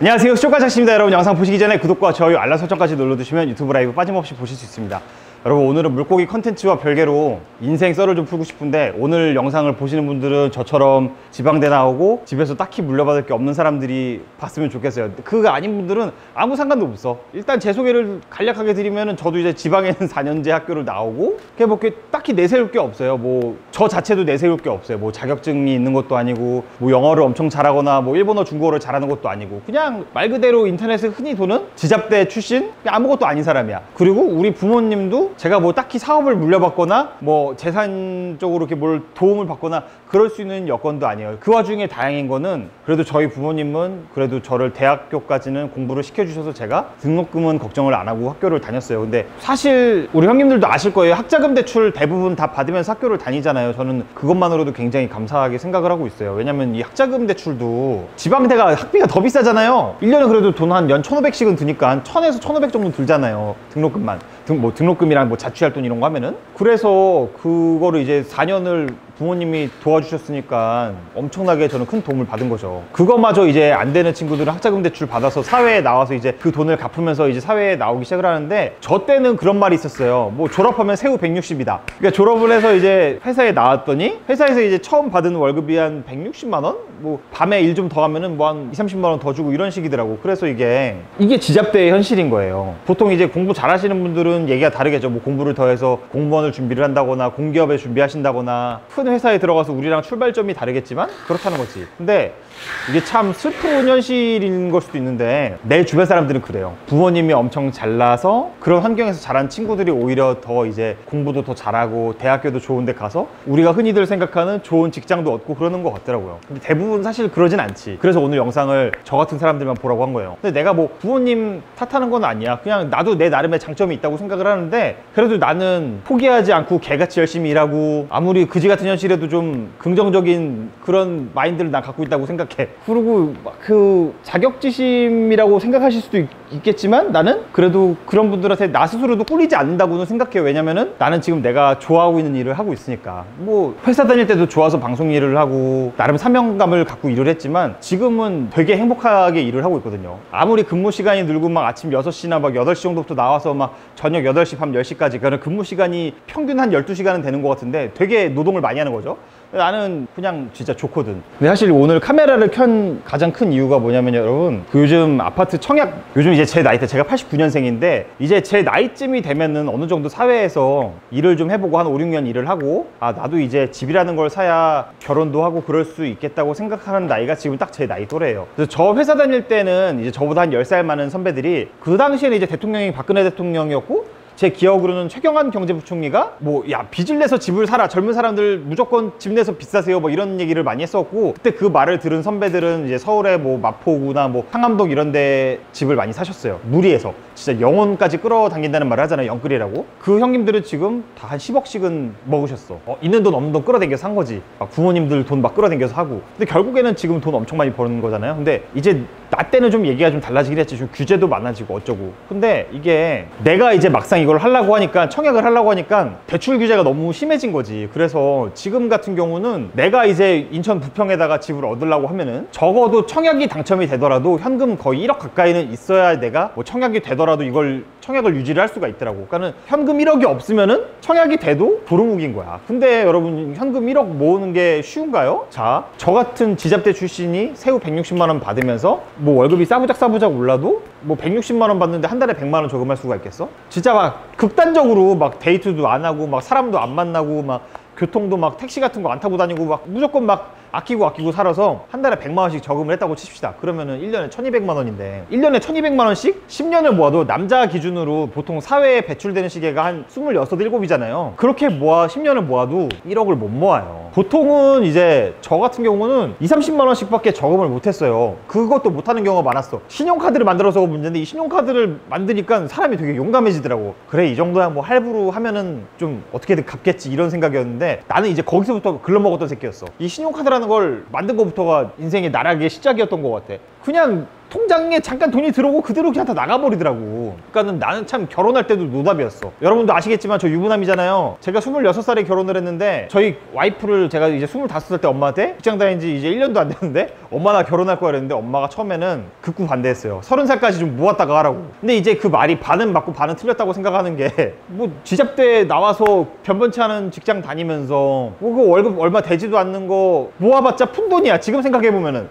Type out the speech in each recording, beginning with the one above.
안녕하세요, 수족관장씨입니다. 여러분, 영상 보시기 전에 구독과 좋아요, 알람 설정까지 눌러두시면 유튜브 라이브 빠짐없이 보실 수 있습니다. 여러분, 오늘은 물고기 컨텐츠와 별개로 인생 썰을 좀 풀고 싶은데, 오늘 영상을 보시는 분들은 저처럼 지방대 나오고 집에서 딱히 물려받을 게 없는 사람들이 봤으면 좋겠어요. 그거 아닌 분들은 아무 상관도 없어. 일단 제 소개를 간략하게 드리면은, 저도 이제 지방에는 4년제 학교를 나오고 뭐 딱히 내세울 게 없어요. 뭐 저 자체도 내세울 게 없어요. 뭐 자격증이 있는 것도 아니고, 뭐 영어를 엄청 잘하거나 뭐 일본어, 중국어를 잘하는 것도 아니고, 그냥 말 그대로 인터넷에 흔히 도는 지잡대 출신, 그냥 아무것도 아닌 사람이야. 그리고 우리 부모님도 제가 뭐 딱히 사업을 물려받거나 뭐 재산적으로 이렇게 뭘 도움을 받거나 그럴 수 있는 여건도 아니에요. 그 와중에 다행인 거는, 그래도 저희 부모님은 그래도 저를 대학교까지는 공부를 시켜주셔서 제가 등록금은 걱정을 안 하고 학교를 다녔어요. 근데 사실 우리 형님들도 아실 거예요. 학자금 대출 대부분 다 받으면서 학교를 다니잖아요. 저는 그것만으로도 굉장히 감사하게 생각을 하고 있어요. 왜냐면 이 학자금 대출도 지방대가 학비가 더 비싸잖아요. 1년에 그래도 돈 한 연 1,500씩은 드니까 한 1,000에서 1,500 정도 들잖아요. 등록금만. 등록금이랑 뭐 자취할 돈 이런 거 하면은. 그래서 그거를 이제 4년을 부모님이 도와주셨으니까 엄청나게 저는 큰 도움을 받은 거죠. 그거마저 이제 안 되는 친구들은 학자금 대출 받아서 사회에 나와서 이제 그 돈을 갚으면서 이제 사회에 나오기 시작을 하는데, 저 때는 그런 말이 있었어요. 뭐 졸업하면 새우 160이다. 그러니까 졸업을 해서 이제 회사에 나왔더니, 회사에서 이제 처음 받은 월급이 한 160만 원? 뭐 밤에 일 좀 더 하면은 뭐 한 20-30만 원 더 주고 이런 식이더라고. 그래서 이게 지잡대의 현실인 거예요. 보통 이제 공부 잘하시는 분들은 얘기가 다르겠죠. 뭐 공부를 더 해서 공무원을 준비를 한다거나 공기업에 준비하신다거나 큰 회사에 들어가서 우리랑 출발점이 다르겠지만 그렇다는 거지. 근데 이게 참 슬픈 현실인 걸 수도 있는데, 내 주변 사람들은 그래요. 부모님이 엄청 잘나서 그런 환경에서 자란 친구들이 오히려 더 이제 공부도 더 잘하고 대학교도 좋은 데 가서 우리가 흔히들 생각하는 좋은 직장도 얻고 그러는 것 같더라고요. 근데 대부분 사실 그러진 않지. 그래서 오늘 영상을 저 같은 사람들만 보라고 한 거예요. 근데 내가 뭐 부모님 탓하는 건 아니야. 그냥 나도 내 나름의 장점이 있다고 생각을 하는데, 그래도 나는 포기하지 않고 개같이 열심히 일하고, 아무리 그지 같은 현실에도 좀 긍정적인 그런 마인드를 난 갖고 있다고 생각해. 그리고 그 자격지심이라고 생각하실 수도 있겠지만, 나는 그래도 그런 분들한테 나 스스로도 꿀리지 않는다고는 생각해요. 왜냐면은 나는 지금 내가 좋아하고 있는 일을 하고 있으니까. 뭐 회사 다닐 때도 좋아서 방송 일을 하고 나름 사명감을 갖고 일을 했지만, 지금은 되게 행복하게 일을 하고 있거든요. 아무리 근무 시간이 늘고 막 아침 6시나 막 8시 정도부터 나와서 막 저녁 8시, 밤 10시까지, 그러니까 근무 시간이 평균 한 12시간은 되는 것 같은데 되게 노동을 많이 하는 거죠. 나는 그냥 진짜 좋거든. 근데 사실 오늘 카메라를 켠 가장 큰 이유가 뭐냐면, 여러분, 요즘 아파트 청약, 요즘 이제 제 나이 때, 제가 89년생인데 이제 제 나이쯤이 되면은 어느 정도 사회에서 일을 좀 해보고 한 5, 6년 일을 하고, 아, 나도 이제 집이라는 걸 사야 결혼도 하고 그럴 수 있겠다고 생각하는 나이가 지금 딱 제 나이 또래예요. 그래서 저 회사 다닐 때는 이제 저보다 한 10살 많은 선배들이, 그 당시에는 이제 대통령이 박근혜 대통령이었고, 제 기억으로는 최경환 경제부총리가 뭐, 야, 빚을 내서 집을 사라, 젊은 사람들 무조건 집 내서 빚 사세요, 뭐 이런 얘기를 많이 했었고, 그때 그 말을 들은 선배들은 이제 서울에 뭐 마포구나 뭐 상암동 이런 데 집을 많이 사셨어요. 무리해서 진짜 영혼까지 끌어당긴다는 말을 하잖아요, 영끌이라고. 그 형님들은 지금 다 한 10억씩은 먹으셨어. 있는 돈 없는 돈 끌어당겨서 산 거지. 막 부모님들 돈 막 끌어당겨서 하고. 근데 결국에는 지금 돈 엄청 많이 버는 거잖아요. 근데 이제 나 때는 좀 얘기가 좀 달라지긴 했지. 좀 규제도 많아지고 어쩌고. 근데 이게 내가 이제 막상 이걸 하려고 하니까, 청약을 하려고 하니까 대출 규제가 너무 심해진 거지. 그래서 지금 같은 경우는 내가 이제 인천 부평에다가 집을 얻으려고 하면은 적어도 청약이 당첨이 되더라도 현금 거의 1억 가까이는 있어야 내가 뭐 청약이 되더라도 이걸 청약을 유지를 할 수가 있더라고. 그러니까는 현금 1억이 없으면은 청약이 돼도 도루묵인 거야. 근데 여러분, 현금 1억 모으는 게 쉬운가요? 자, 저 같은 지잡대 출신이 새우 160만 원 받으면서 뭐 월급이 싸부작 올라도 뭐 160만 원 받는데 한 달에 100만 원 저금할 수가 있겠어? 진짜 막 극단적으로 막 데이트도 안 하고 막 사람도 안 만나고 막 교통도 막 택시 같은 거 안 타고 다니고 막 무조건 막 아끼고 살아서 한 달에 100만 원씩 저금을 했다고 칩시다. 그러면은 1년에 1200만 원인데, 1년에 1200만 원씩 10년을 모아도 남자 기준으로 보통 사회에 배출되는 시기가 한 26, 7이잖아요. 그렇게 10년을 모아도 1억을 못 모아요. 보통은 이제 저 같은 경우는 20-30만 원씩 밖에 저금을 못 했어요. 그것도 못 하는 경우가 많았어. 신용카드를 만들어서 문제인데, 이 신용카드를 만드니까 사람이 되게 용감해지더라고. 그래, 이 정도야 뭐 할부로 하면은 좀 어떻게든 갚겠지, 이런 생각이었는데, 나는 이제 거기서부터 글러먹었던 새끼였어. 이 신용카드라는 걸 만든 것부터가 인생의 나락의 시작이었던 것 같아. 그냥 통장에 잠깐 돈이 들어오고 그대로 그냥 다 나가버리더라고. 그러니까는 나는 참 결혼할 때도 노답이었어. 여러분도 아시겠지만 저 유부남이잖아요. 제가 26살에 결혼을 했는데 저희 와이프를 제가 이제 25살 때 엄마한테 직장 다닌 지 이제 1년도 안 됐는데 엄마 나 결혼할 거야 그랬는데 엄마가 처음에는 극구 반대했어요. 30살까지 좀 모았다가 하라고. 근데 이제 그 말이 반은 맞고 반은 틀렸다고 생각하는 게 뭐 지잡대 나와서 변변치 않은 직장 다니면서 뭐 그 월급 얼마 되지도 않는 거 모아봤자 푼돈이야. 지금 생각해보면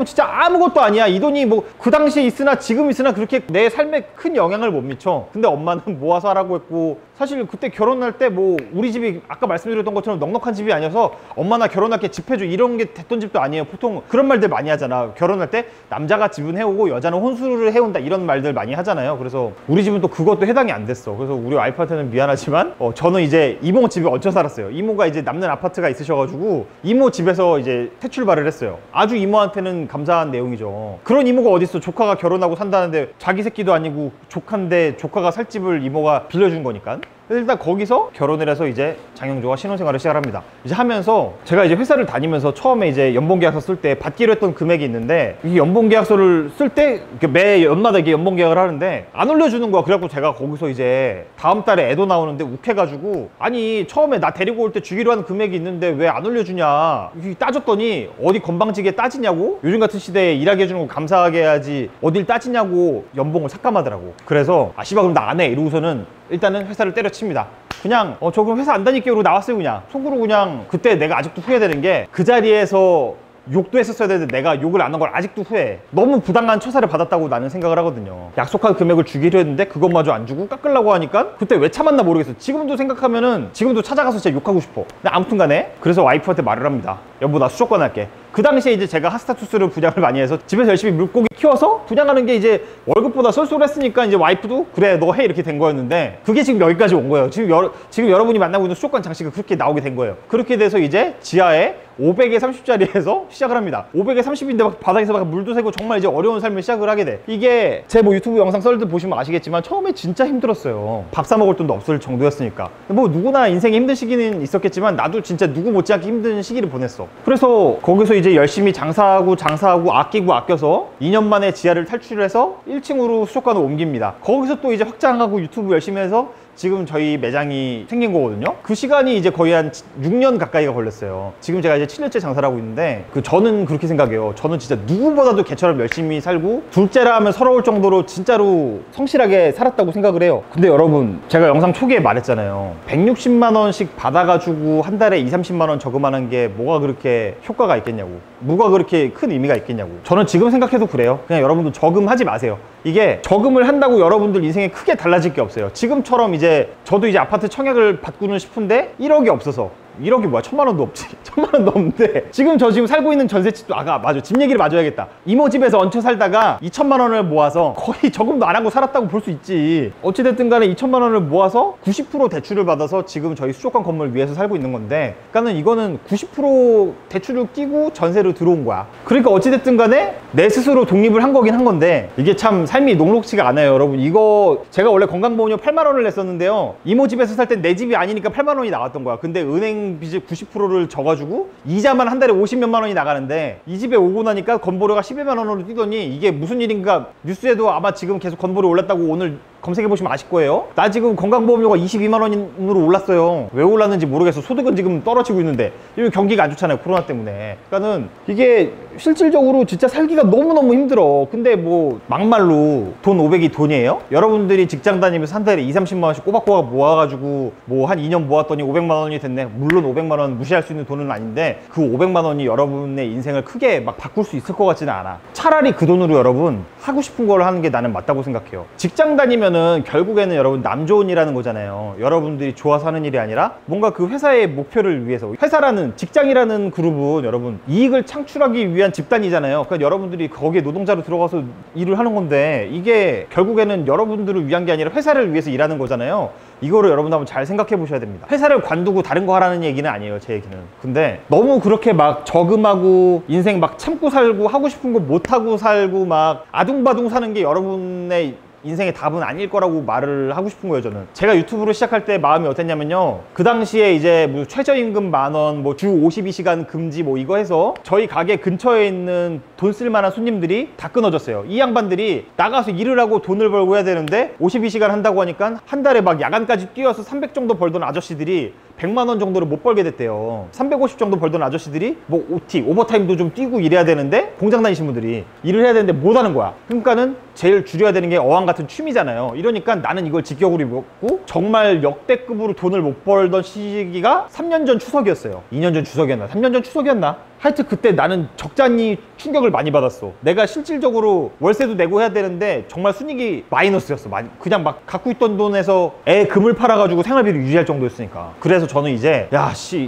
진짜 아무것도 아니야. 이 돈이 뭐 그 당시에 있으나 지금 있으나 그렇게 내 삶에 큰 영향을 못 미쳐. 근데 엄마는 모아서 하라고 했고, 사실 그때 결혼할 때 뭐 우리 집이 아까 말씀드렸던 것처럼 넉넉한 집이 아니어서 엄마 나 결혼할 게 집 해줘 이런 게 됐던 집도 아니에요. 보통 그런 말들 많이 하잖아. 결혼할 때 남자가 집은 해오고 여자는 혼수를 해온다 이런 말들 많이 하잖아요. 그래서 우리 집은 또 그것도 해당이 안 됐어. 그래서 우리 와이프한테는 미안하지만 저는 이제 이모 집에 얹혀 살았어요. 이모가 이제 남는 아파트가 있으셔가지고 이모 집에서 이제 퇴출발을 했어요. 아주 이모한테는 감사한 내용이죠. 그런 이모가 어딨어. 조카가 결혼하고 산다는데 자기 새끼도 아니고 조카인데 조카가 살 집을 이모가 빌려준 거니까. 일단 거기서 결혼을 해서 이제 장영조가 신혼생활을 시작합니다. 이제 하면서 제가 이제 회사를 다니면서 처음에 이제 연봉계약서 쓸 때 받기로 했던 금액이 있는데, 이 연봉계약서를 쓸 때 매 연마다 이게 연봉계약을 하는데 안 올려주는 거야. 그래갖고 제가 거기서 이제 다음 달에 애도 나오는데 욱해가지고, 아니 처음에 나 데리고 올 때 주기로 한 금액이 있는데 왜 안 올려주냐 따졌더니, 어디 건방지게 따지냐고, 요즘 같은 시대에 일하게 해주는 거 감사하게 해야지 어딜 따지냐고 연봉을 삭감하더라고. 그래서 아 씨발 그럼 나 안 해 이러고서는 일단은 회사를 때려칩니다. 그냥 저 그럼 회사 안 다닐게요 이러고 나왔어요. 그냥 속으로. 그냥 그때 내가 아직도 후회되는 게, 그 자리에서 욕도 했었어야 되는데 내가 욕을 안 한 걸 아직도 후회해. 너무 부당한 처사를 받았다고 나는 생각을 하거든요. 약속한 금액을 주기로 했는데 그것마저 안 주고 깎으려고 하니까 그때 왜 참았나 모르겠어. 지금도 생각하면은 지금도 찾아가서 진짜 욕하고 싶어. 근데 아무튼 간에 그래서 와이프한테 말을 합니다. 여보 나 수족관 할게. 그 당시에 이제 제가 핫스타투스를 분양을 많이 해서 집에서 열심히 물고기 키워서 분양하는 게 이제 월급보다 쏠쏠했으니까 이제 와이프도 그래 너 해 이렇게 된 거였는데, 그게 지금 여기까지 온 거예요. 지금 여러분이 만나고 있는 수족관 장치가 그렇게 나오게 된 거예요. 그렇게 돼서 이제 지하에 500에 30짜리에서 시작을 합니다. 500에 30인데 막 바닥에서 막 물도 새고 정말 이제 어려운 삶을 시작을 하게 돼. 이게 제 뭐 유튜브 영상 썰들 보시면 아시겠지만 처음에 진짜 힘들었어요. 밥 사 먹을 돈도 없을 정도였으니까. 뭐 누구나 인생에 힘든 시기는 있었겠지만 나도 진짜 누구 못지않게 힘든 시기를 보냈어. 그래서 거기서 이제 열심히 장사하고 아끼고 아껴서 2년 만에 지하를 탈출을 해서 1층으로 수족관을 옮깁니다. 거기서 또 이제 확장하고 유튜브 열심히 해서 지금 저희 매장이 생긴 거거든요. 그 시간이 이제 거의 한 6년 가까이가 걸렸어요. 지금 제가 이제 7년째 장사를 하고 있는데, 저는 그렇게 생각해요. 저는 진짜 누구보다도 걔처럼 열심히 살고 둘째라 하면 서러울 정도로 진짜로 성실하게 살았다고 생각을 해요. 근데 여러분, 제가 영상 초기에 말했잖아요. 160만 원씩 받아가지고 한 달에 30만 원 저금하는 게 뭐가 그렇게 효과가 있겠냐고, 뭐가 그렇게 큰 의미가 있겠냐고. 저는 지금 생각해도 그래요. 그냥 여러분도 저금하지 마세요. 이게 저금을 한다고 여러분들 인생에 크게 달라질 게 없어요. 지금처럼 이제 저도 이제 아파트 청약을 받고는 싶은데 1억이 없어서, 1억이 뭐야, 1000만 원도 없지. 1000만 원도 없는데 지금 살고 있는 전셋집도, 맞아, 집 얘기를 마저 해야겠다. 이모 집에서 얹혀 살다가 2천만 원을 모아서 거의 저금도 안 하고 살았다고 볼 수 있지. 어찌됐든 간에 2천만 원을 모아서 90% 대출을 받아서 지금 저희 수족관 건물 위에서 살고 있는 건데, 그러니까는 이거는 90% 대출을 끼고 전세로 들어온 거야. 그러니까 어찌됐든 간에 내 스스로 독립을 한 거긴 한 건데, 이게 참 삶이 녹록지가 않아요. 여러분, 이거 제가 원래 건강보험료 8만 원을 냈었는데요, 이모 집에서 살 땐 내 집이 아니니까 8만 원이 나왔던 거야. 근데 은행 빚을 90%를 져가지고 이자만 한 달에 50몇만 원이 나가는데, 이 집에 오고 나니까 건보료가 12만 원으로 뛰더니 이게 무슨 일인가. 뉴스에도 아마 지금 계속 건보료 올랐다고 오늘 검색해보시면 아실 거예요. 나 지금 건강보험료가 22만 원으로 올랐어요. 왜 올랐는지 모르겠어. 소득은 지금 떨어지고 있는데, 이거 경기가 안 좋잖아요, 코로나 때문에. 그러니까는 이게 실질적으로 진짜 살기가 너무너무 힘들어. 근데 뭐 막말로 돈 500이 돈이에요? 여러분들이 직장 다니면서 한 달에 20-30만 원씩 꼬박꼬박 모아가지고 뭐 한 2년 모았더니 500만 원이 됐네. 물론 500만 원 무시할 수 있는 돈은 아닌데, 그 500만 원이 여러분의 인생을 크게 막 바꿀 수 있을 것 같지는 않아. 차라리 그 돈으로 여러분 하고 싶은 걸 하는 게 나는 맞다고 생각해요. 직장 다니면은 결국에는 여러분 남 좋은 일 하는 거잖아요. 여러분들이 좋아서 하는 일이 아니라 뭔가 그 회사의 목표를 위해서. 회사라는, 직장이라는 그룹은 여러분 이익을 창출하기 위한 집단이잖아요. 그러니까 여러분들이 거기에 노동자로 들어가서 일을 하는 건데, 이게 결국에는 여러분들을 위한 게 아니라 회사를 위해서 일하는 거잖아요. 이거를 여러분 한번 잘 생각해 보셔야 됩니다. 회사를 관두고 다른 거 하라는 얘기는 아니에요, 제 얘기는. 근데 너무 그렇게 막 저금하고 인생 막 참고 살고 하고 싶은 거 못하고 살고 막 아둥바둥 사는 게 여러분의 인생의 답은 아닐 거라고 말을 하고 싶은 거예요. 저는 제가 유튜브를 시작할 때 마음이 어땠냐면요, 그 당시에 이제 뭐 최저임금 10,000원, 뭐 주 52시간 금지 뭐 이거 해서 저희 가게 근처에 있는 돈 쓸만한 손님들이 다 끊어졌어요. 이 양반들이 나가서 일을 하고 돈을 벌고 해야 되는데 52시간 한다고 하니까 한 달에 막 야간까지 뛰어서 300 정도 벌던 아저씨들이 100만 원 정도를 못 벌게 됐대요. 350 정도 벌던 아저씨들이 뭐 OT, 오버타임도 좀 뛰고 일해야 되는데, 공장 다니신 분들이 일을 해야 되는데 못 하는 거야. 그러니까는 제일 줄여야 되는 게 어항 같은 취미잖아요. 이러니까 나는 이걸 직격으로 입었고, 정말 역대급으로 돈을 못 벌던 시기가 3년 전 추석이었어요. 2년 전 추석이었나? 3년 전 추석이었나? 하여튼 그때 나는 적잖이 충격을 많이 받았어. 내가 실질적으로 월세도 내고 해야 되는데 정말 순이익이 마이너스였어. 그냥 막 갖고 있던 돈에서 애 금을 팔아가지고 생활비를 유지할 정도였으니까. 그래서 저는 이제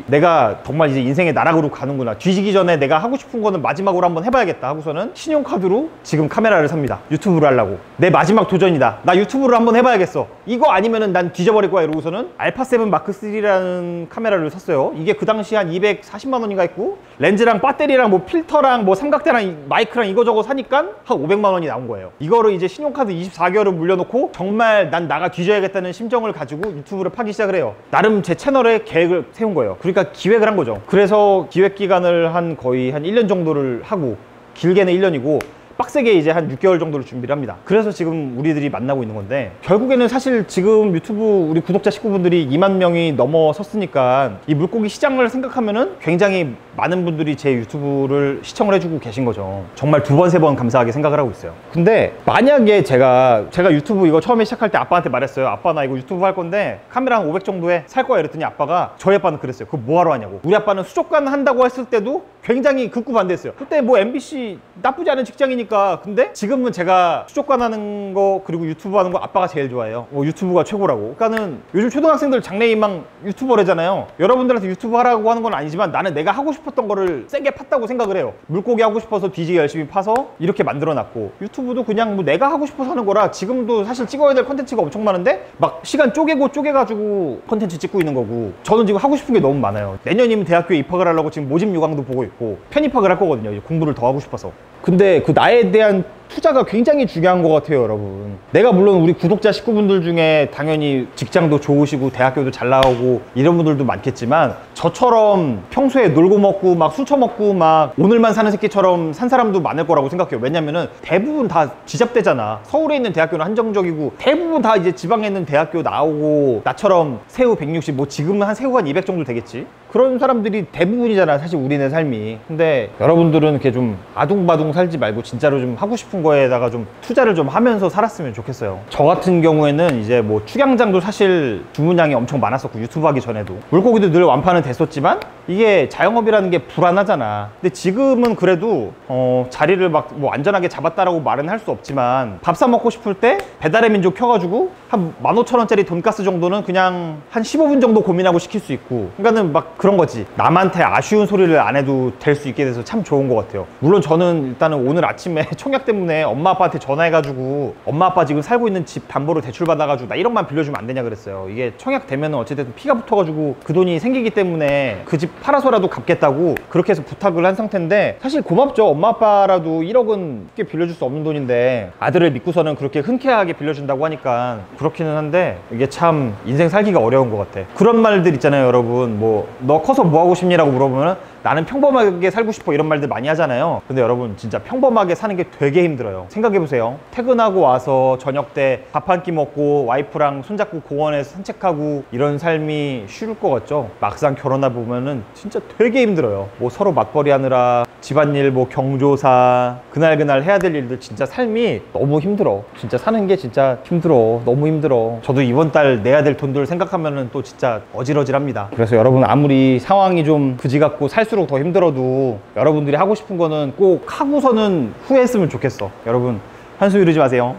내가 정말 이제 인생의 나락으로 가는구나, 뒤지기 전에 내가 하고 싶은 거는 마지막으로 한번 해봐야겠다 하고서는 신용카드로 지금 카메라를 삽니다. 유튜브를 하려고. 내 마지막 도전이다. 나 유튜브를 한번 해봐야겠어. 이거 아니면은 난 뒤져버릴 거야 이러고서는 알파7 마크3라는 카메라를 샀어요. 이게 그 당시 한 240만 원인가 했고, 렌즈랑 배터리랑 뭐 필터랑 뭐 삼각대랑 마이크랑 이거저거 사니까 한 500만 원이 나온 거예요. 이거를 이제 신용카드 24개월을 물려놓고 정말 난 나가 뒤져야겠다는 심정을 가지고 유튜브를 파기 시작을 해요. 나름 제 채널에 계획을 세운 거예요. 그러니까 기획을 한 거죠. 그래서 기획 기간을 거의 한 1년 정도를 하고, 길게는 1년이고 빡세게 이제 한 6개월 정도를 준비를 합니다. 그래서 지금 우리들이 만나고 있는 건데, 결국에는 사실 지금 유튜브 우리 구독자 식구분들이 2만 명이 넘어섰으니까 이 물고기 시장을 생각하면은 굉장히 많은 분들이 제 유튜브를 시청을 해주고 계신 거죠. 정말 2번, 3번 감사하게 생각을 하고 있어요. 근데 만약에 제가 유튜브 이거 처음에 시작할 때 아빠한테 말했어요. 아빠 나 이거 유튜브 할 건데 카메라 한 500 정도에 살 거야 이랬더니 아빠가, 저희 아빠는 그랬어요. 그거 뭐하러 하냐고. 우리 아빠는 수족관 한다고 했을 때도 굉장히 극구 반대했어요. 그때 뭐 MBC 나쁘지 않은 직장이니까. 근데 지금은 제가 수족관 하는 거 그리고 유튜브 하는 거 아빠가 제일 좋아해요. 유튜브가 최고라고. 그러니까는 요즘 초등학생들 장래희망 유튜버래잖아요. 여러분들한테 유튜브 하라고 하는 건 아니지만 나는 내가 하고 싶었던 거를 세게 팠다고 생각을 해요. 물고기 하고 싶어서 뒤지게 열심히 파서 이렇게 만들어놨고, 유튜브도 그냥 뭐 내가 하고 싶어서 하는 거라 지금도 사실 찍어야 될 콘텐츠가 엄청 많은데 막 시간 쪼개가지고 콘텐츠 찍고 있는 거고, 저는 지금 하고 싶은 게 너무 많아요. 내년이면 대학교에 입학을 하려고 지금 모집 요강도 보고 있고 편입학을 할 거거든요. 이제 공부를 더 하고 싶어서. 근데 그 나에 대한 투자가 굉장히 중요한 것 같아요, 여러분. 내가 물론 우리 구독자 식구분들 중에 당연히 직장도 좋으시고 대학교도 잘 나오고 이런 분들도 많겠지만, 저처럼 평소에 놀고 먹고 막 술 처먹고 막 오늘만 사는 새끼처럼 산 사람도 많을 거라고 생각해요. 왜냐면은 대부분 다 지잡대잖아. 서울에 있는 대학교는 한정적이고 대부분 다 이제 지방에 있는 대학교 나오고, 나처럼 새우 160, 뭐 지금은 한 새우가 한 200 정도 되겠지? 그런 사람들이 대부분이잖아, 사실 우리네 삶이. 근데 여러분들은 이렇게 좀 아둥바둥 살지 말고 진짜로 좀 하고 싶은 거에다가 좀 투자를 좀 하면서 살았으면 좋겠어요. 저 같은 경우에는 이제 뭐 축양장도 사실 주문량이 엄청 많았었고, 유튜브 하기 전에도 물고기도 늘 완판은 됐었지만 이게 자영업이라는 게 불안하잖아. 근데 지금은 그래도 자리를 막 뭐 안전하게 잡았다라고 말은 할 수 없지만, 밥 사 먹고 싶을 때 배달의 민족 켜가지고 한 15,000원짜리 돈가스 정도는 그냥 한 15분 정도 고민하고 시킬 수 있고, 그러니까는 막 그런 거지. 남한테 아쉬운 소리를 안 해도 될 수 있게 돼서 참 좋은 것 같아요. 물론 저는 일단은 오늘 아침에 청약 때문에 엄마 아빠한테 전화해가지고, 엄마 아빠 지금 살고 있는 집 담보로 대출 받아가지고 나 1억만 빌려주면 안 되냐 그랬어요. 이게 청약 되면은 어쨌든 피가 붙어가지고 그 돈이 생기기 때문에 그 집 팔아서라도 갚겠다고 그렇게 해서 부탁을 한 상태인데, 사실 고맙죠. 엄마 아빠라도 1억은 쉽게 빌려줄 수 없는 돈인데 아들을 믿고서는 그렇게 흔쾌하게 빌려준다고 하니까 그렇기는 한데, 이게 참 인생 살기가 어려운 것 같아. 그런 말들 있잖아요, 여러분. 뭐 너 커서 뭐 하고 싶니라고 물어보면 나는 평범하게 살고 싶어 이런 말들 많이 하잖아요. 근데 여러분 진짜 평범하게 사는 게 되게 힘들어요. 생각해보세요. 퇴근하고 와서 저녁 때 밥 한 끼 먹고 와이프랑 손잡고 공원에서 산책하고 이런 삶이 쉬울 것 같죠? 막상 결혼하다 보면은 진짜 되게 힘들어요. 뭐 서로 맞벌이 하느라 집안일, 뭐 경조사, 그날 해야 될 일들, 진짜 삶이 너무 힘들어. 진짜 사는 게 진짜 힘들어. 너무 힘들어. 저도 이번 달 내야 될 돈들 생각하면은 또 진짜 어질어질합니다. 그래서 여러분 아무리 상황이 좀 그지 같고 살수록 더 힘들어도 여러분들이 하고 싶은 거는 꼭 하고서는 후회했으면 좋겠어. 여러분 한숨 이르지 마세요.